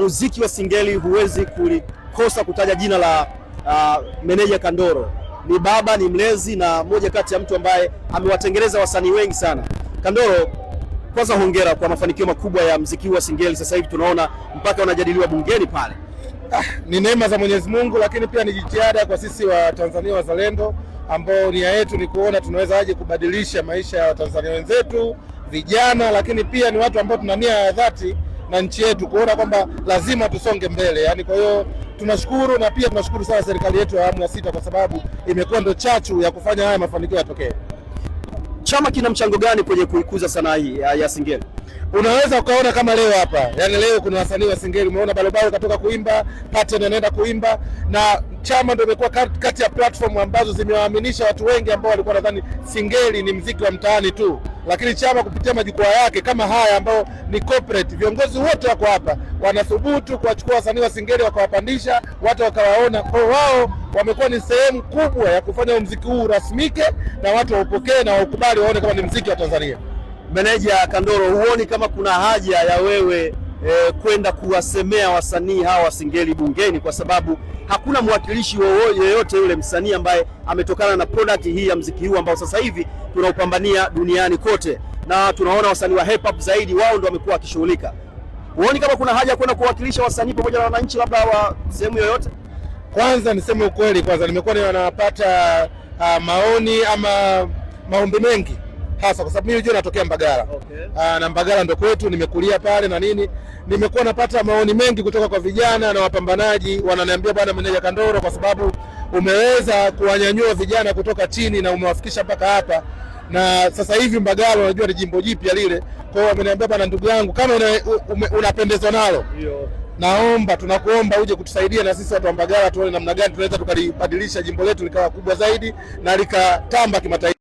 muziki wa Singeli huwezi kulikosa kutaja jina la meneja Kandoro. Ni baba, ni mlezi na moja kati ya mtu ambaye amewatengeneza wasanii wengi sana. Kandoro, kwanza hongera kwa mafanikio makubwa ya muziki wa Singeli. Sasa hivi tunaona mpaka unajadiliwa bungeni pale. Ni neema za Mwenyezi Mungu, lakini pia ni jitihada kwa sisi wa Tanzania wazalendo ambao nia yetu ni kuona tunaweza aje kubadilisha maisha ya Watanzania wenzetu vijana, lakini pia ni watu ambao tuna nia ya dhati na nchi yetu kuona kwamba lazima tusonge mbele. Yani kwa hiyo tunashukuru, na pia tunashukuru sana serikali yetu ya awamu ya 6 kwa sababu imekuwa ndo chachu ya kufanya haya mafanikio yatokee. Chama kina mchango gani kwenye kuikuza sanaa hii ya Singeli? Unaweza ukaona kama leo hapa, yani leo kuna wasanii wa Singeli, umeona Balobalo katoka kuimba, Pattern anaenda kuimba, na chama ndio imekuwa kati ya platform ambazo zimewaaminisha watu wengi ambao walikuwa nadhani Singeli ni mziki wa mtaani tu. Lakini chama kupitia majukwaa yake kama haya ambao ni corporate, viongozi wote wako hapa wanathubutu kuwachukua wasanii wa Singeli wakawapandisha, watu wakawaona. Kwa wao wamekuwa ni sehemu kubwa ya kufanya muziki huu rasmike na watu waupokee na waukubali, waone kama ni muziki wa Tanzania. Meneja Kandoro, huoni kama kuna haja ya wewe kwenda kuwasemea wasanii hawa wa Singeli bungeni, kwa sababu hakuna mwakilishi yeyote yule msanii ambaye ametokana na product hii ya muziki huu ambao sasa hivi tunaupambania duniani kote, na tunaona wasanii wa hip hop zaidi wao ndio wamekuwa wakishughulika. Huoni kama kuna haja kwenda kuwakilisha wasanii pamoja na wananchi labda wa sehemu yoyote? Kwanza niseme ukweli, kwanza nimekuwa ninapata maoni ama maombi mengi, hasa kwa sababu mimi unajua natokea Mbagala. Okay. Na Mbagala ndo kwetu, nimekulia pale na nini. Nimekuwa napata maoni mengi kutoka kwa vijana na wapambanaji, wananiambia bwana meneja Kandoro, kwa sababu umeweza kuwanyanyua vijana kutoka chini na umewafikisha mpaka hapa. Na sasa hivi Mbagala unajua ni jimbo jipya lile. Kwa hiyo wameniambia bwana, ndugu yangu, kama unapendezwa nalo, naomba tunakuomba uje kutusaidia na sisi watu wa Mbagala tuone namna gani tunaweza tukalibadilisha jimbo letu likawa kubwa zaidi na likatamba kimataifa.